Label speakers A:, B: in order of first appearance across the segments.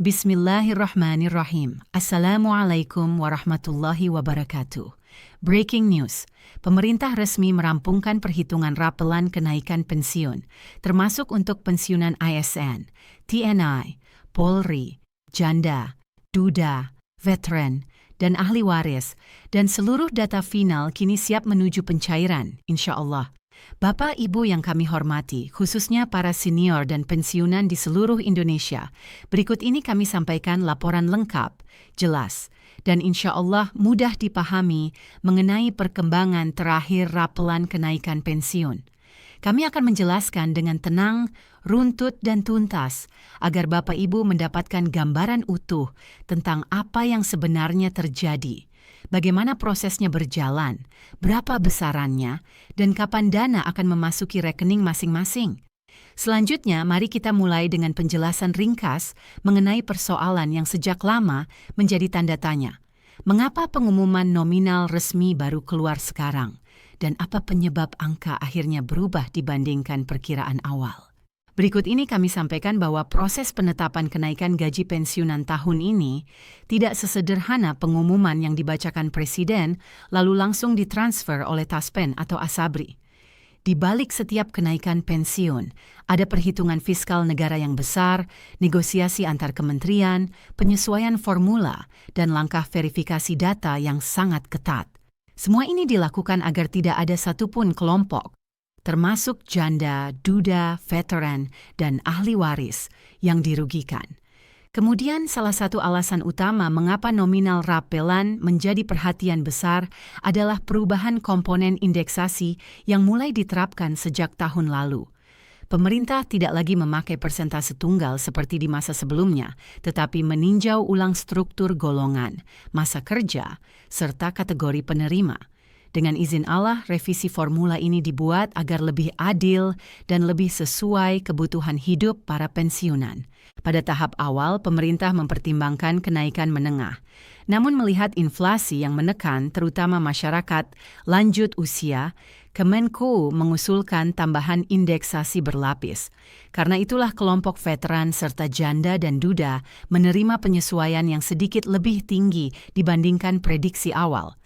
A: Bismillahirrahmanirrahim. Assalamualaikum warahmatullahi wabarakatuh. Breaking news. Pemerintah resmi merampungkan perhitungan rapelan kenaikan pensiun, termasuk untuk pensiunan ASN, TNI, Polri, Janda, Duda, Veteran, dan ahli waris, dan seluruh data final kini siap menuju pencairan, insya Allah. Bapak Ibu yang kami hormati, khususnya para senior dan pensiunan di seluruh Indonesia, berikut ini kami sampaikan laporan lengkap, jelas, dan insya Allah mudah dipahami mengenai perkembangan terakhir rapelan kenaikan pensiun. Kami akan menjelaskan dengan tenang, runtut, dan tuntas agar Bapak Ibu mendapatkan gambaran utuh tentang apa yang sebenarnya terjadi. Bagaimana prosesnya berjalan, berapa besarannya, dan kapan dana akan memasuki rekening masing-masing. Selanjutnya, mari kita mulai dengan penjelasan ringkas mengenai persoalan yang sejak lama menjadi tanda tanya. Mengapa pengumuman nominal resmi baru keluar sekarang? Dan apa penyebab angka akhirnya berubah dibandingkan perkiraan awal? Berikut ini kami sampaikan bahwa proses penetapan kenaikan gaji pensiunan tahun ini tidak sesederhana pengumuman yang dibacakan Presiden lalu langsung ditransfer oleh Taspen atau Asabri. Di balik setiap kenaikan pensiun, ada perhitungan fiskal negara yang besar, negosiasi antar kementerian, penyesuaian formula, dan langkah verifikasi data yang sangat ketat. Semua ini dilakukan agar tidak ada satupun kelompok, termasuk janda, duda, veteran, dan ahli waris yang dirugikan. Kemudian salah satu alasan utama mengapa nominal rapelan menjadi perhatian besar adalah perubahan komponen indeksasi yang mulai diterapkan sejak tahun lalu. Pemerintah tidak lagi memakai persentase tunggal seperti di masa sebelumnya, tetapi meninjau ulang struktur golongan, masa kerja, serta kategori penerima. Dengan izin Allah, revisi formula ini dibuat agar lebih adil dan lebih sesuai kebutuhan hidup para pensiunan. Pada tahap awal, pemerintah mempertimbangkan kenaikan menengah. Namun melihat inflasi yang menekan terutama masyarakat lanjut usia, Kemenko mengusulkan tambahan indeksasi berlapis. Karena itulah kelompok veteran serta janda dan duda menerima penyesuaian yang sedikit lebih tinggi dibandingkan prediksi awal.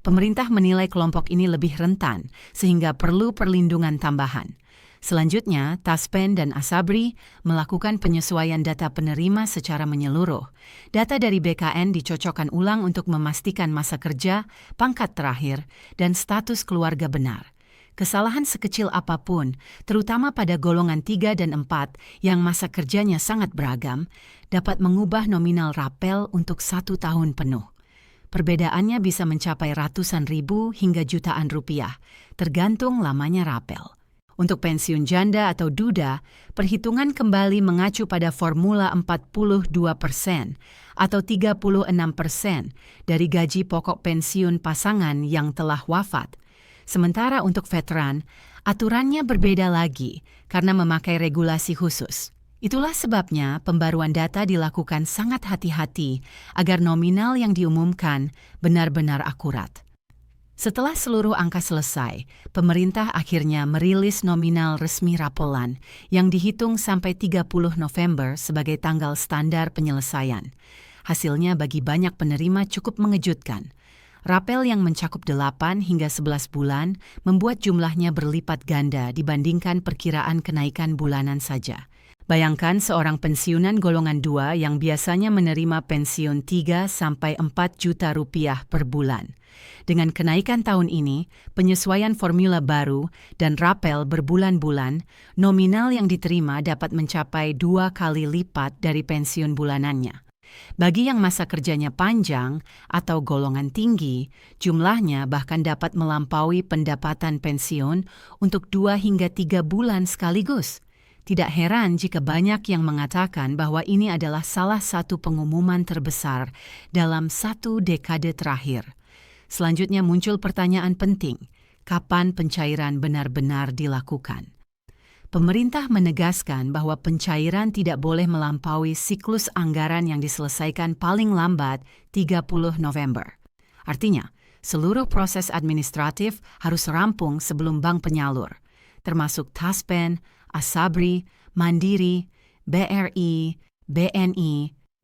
A: Pemerintah menilai kelompok ini lebih rentan, sehingga perlu perlindungan tambahan. Selanjutnya, Taspen dan Asabri melakukan penyesuaian data penerima secara menyeluruh. Data dari BKN dicocokkan ulang untuk memastikan masa kerja, pangkat terakhir, dan status keluarga benar. Kesalahan sekecil apapun, terutama pada golongan 3 dan 4 yang masa kerjanya sangat beragam, dapat mengubah nominal rapel untuk 1 tahun penuh. Perbedaannya bisa mencapai ratusan ribu hingga jutaan rupiah, tergantung lamanya rapel. Untuk pensiun janda atau duda, perhitungan kembali mengacu pada formula 42% atau 36% dari gaji pokok pensiun pasangan yang telah wafat. Sementara untuk veteran, aturannya berbeda lagi karena memakai regulasi khusus. Itulah sebabnya pembaruan data dilakukan sangat hati-hati agar nominal yang diumumkan benar-benar akurat. Setelah seluruh angka selesai, pemerintah akhirnya merilis nominal resmi rapelan yang dihitung sampai 30 November sebagai tanggal standar penyelesaian. Hasilnya bagi banyak penerima cukup mengejutkan. Rapel yang mencakup 8 hingga 11 bulan membuat jumlahnya berlipat ganda dibandingkan perkiraan kenaikan bulanan saja. Bayangkan seorang pensiunan golongan 2 yang biasanya menerima pensiun 3 sampai 4 juta rupiah per bulan. Dengan kenaikan tahun ini, penyesuaian formula baru dan rapel berbulan-bulan, nominal yang diterima dapat mencapai 2 kali lipat dari pensiun bulanannya. Bagi yang masa kerjanya panjang atau golongan tinggi, jumlahnya bahkan dapat melampaui pendapatan pensiun untuk 2 hingga 3 bulan sekaligus. Tidak heran jika banyak yang mengatakan bahwa ini adalah salah satu pengumuman terbesar dalam 1 dekade terakhir. Selanjutnya muncul pertanyaan penting, kapan pencairan benar-benar dilakukan? Pemerintah menegaskan bahwa pencairan tidak boleh melampaui siklus anggaran yang diselesaikan paling lambat 30 November. Artinya, seluruh proses administratif harus rampung sebelum bank penyalur, termasuk Taspen, Asabri, Mandiri, BRI, BNI,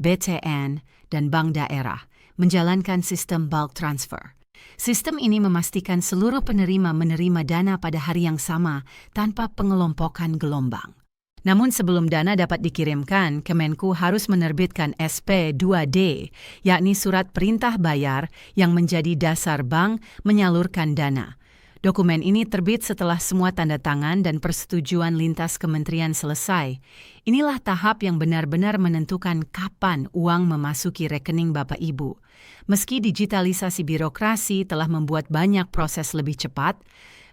A: BTN, dan bank daerah menjalankan sistem bulk transfer. Sistem ini memastikan seluruh penerima menerima dana pada hari yang sama tanpa pengelompokan gelombang. Namun sebelum dana dapat dikirimkan, Kemenku harus menerbitkan SP2D, yakni surat perintah bayar yang menjadi dasar bank menyalurkan dana. Dokumen ini terbit setelah semua tanda tangan dan persetujuan lintas kementerian selesai. Inilah tahap yang benar-benar menentukan kapan uang memasuki rekening Bapak Ibu. Meski digitalisasi birokrasi telah membuat banyak proses lebih cepat,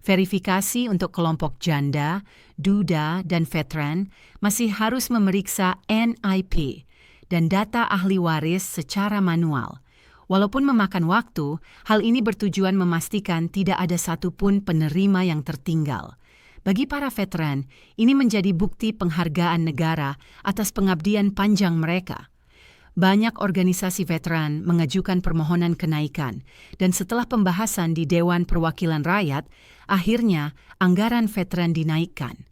A: verifikasi untuk kelompok janda, duda, dan veteran masih harus memeriksa NIP dan data ahli waris secara manual. Walaupun memakan waktu, hal ini bertujuan memastikan tidak ada satupun penerima yang tertinggal. Bagi para veteran, ini menjadi bukti penghargaan negara atas pengabdian panjang mereka. Banyak organisasi veteran mengajukan permohonan kenaikan, dan setelah pembahasan di Dewan Perwakilan Rakyat, akhirnya anggaran veteran dinaikkan.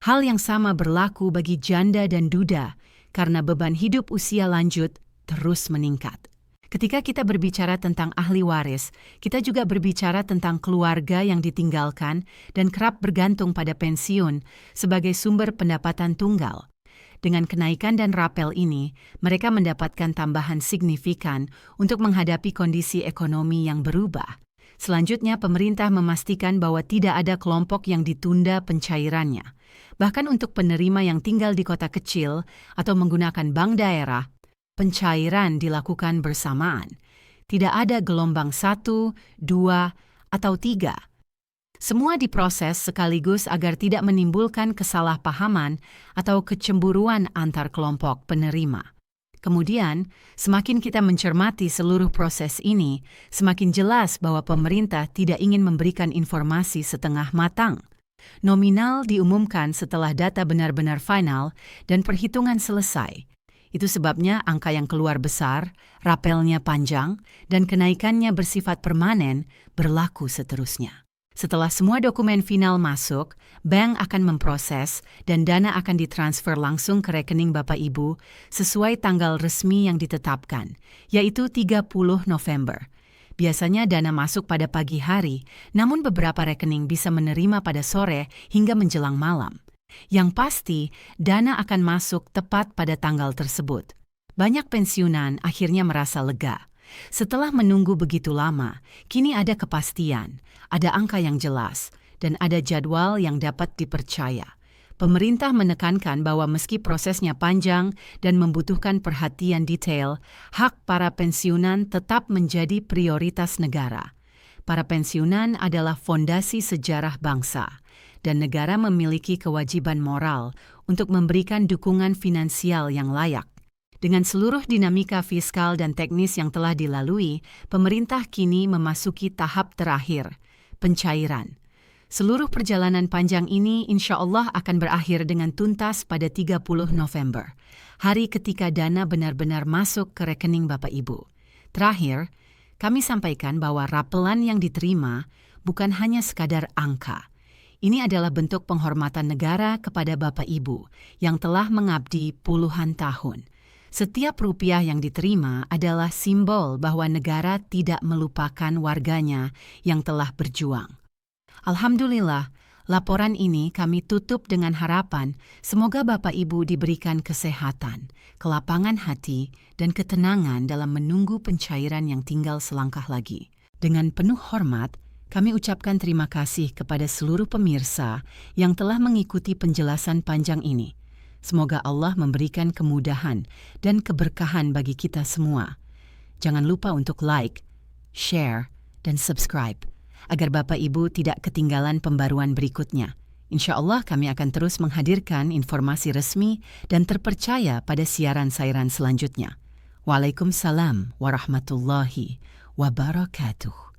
A: Hal yang sama berlaku bagi janda dan duda, karena beban hidup usia lanjut terus meningkat. Ketika kita berbicara tentang ahli waris, kita juga berbicara tentang keluarga yang ditinggalkan dan kerap bergantung pada pensiun sebagai sumber pendapatan tunggal. Dengan kenaikan dan rapel ini, mereka mendapatkan tambahan signifikan untuk menghadapi kondisi ekonomi yang berubah. Selanjutnya, pemerintah memastikan bahwa tidak ada kelompok yang ditunda pencairannya. Bahkan untuk penerima yang tinggal di kota kecil atau menggunakan bank daerah, pencairan dilakukan bersamaan. Tidak ada gelombang 1, 2, atau 3. Semua diproses sekaligus agar tidak menimbulkan kesalahpahaman atau kecemburuan antar kelompok penerima. Kemudian, semakin kita mencermati seluruh proses ini, semakin jelas bahwa pemerintah tidak ingin memberikan informasi setengah matang. Nominal diumumkan setelah data benar-benar final dan perhitungan selesai. Itu sebabnya angka yang keluar besar, rapelnya panjang, dan kenaikannya bersifat permanen berlaku seterusnya. Setelah semua dokumen final masuk, bank akan memproses dan dana akan ditransfer langsung ke rekening Bapak Ibu sesuai tanggal resmi yang ditetapkan, yaitu 30 November. Biasanya dana masuk pada pagi hari, namun beberapa rekening bisa menerima pada sore hingga menjelang malam. Yang pasti, dana akan masuk tepat pada tanggal tersebut. Banyak pensiunan akhirnya merasa lega. Setelah menunggu begitu lama, kini ada kepastian, ada angka yang jelas, dan ada jadwal yang dapat dipercaya. Pemerintah menekankan bahwa meski prosesnya panjang dan membutuhkan perhatian detail, hak para pensiunan tetap menjadi prioritas negara. Para pensiunan adalah fondasi sejarah bangsa, dan negara memiliki kewajiban moral untuk memberikan dukungan finansial yang layak. Dengan seluruh dinamika fiskal dan teknis yang telah dilalui, pemerintah kini memasuki tahap terakhir, pencairan. Seluruh perjalanan panjang ini insya Allah akan berakhir dengan tuntas pada 30 November, hari ketika dana benar-benar masuk ke rekening Bapak Ibu. Terakhir, kami sampaikan bahwa rapelan yang diterima bukan hanya sekadar angka. Ini adalah bentuk penghormatan negara kepada Bapak Ibu yang telah mengabdi puluhan tahun. Setiap rupiah yang diterima adalah simbol bahwa negara tidak melupakan warganya yang telah berjuang. Alhamdulillah, laporan ini kami tutup dengan harapan semoga Bapak Ibu diberikan kesehatan, kelapangan hati, dan ketenangan dalam menunggu pencairan yang tinggal selangkah lagi. Dengan penuh hormat, kami ucapkan terima kasih kepada seluruh pemirsa yang telah mengikuti penjelasan panjang ini. Semoga Allah memberikan kemudahan dan keberkahan bagi kita semua. Jangan lupa untuk like, share, dan subscribe, agar Bapak Ibu tidak ketinggalan pembaruan berikutnya. Insya Allah kami akan terus menghadirkan informasi resmi dan terpercaya pada siaran-siaran selanjutnya. Waalaikumsalam warahmatullahi wabarakatuh.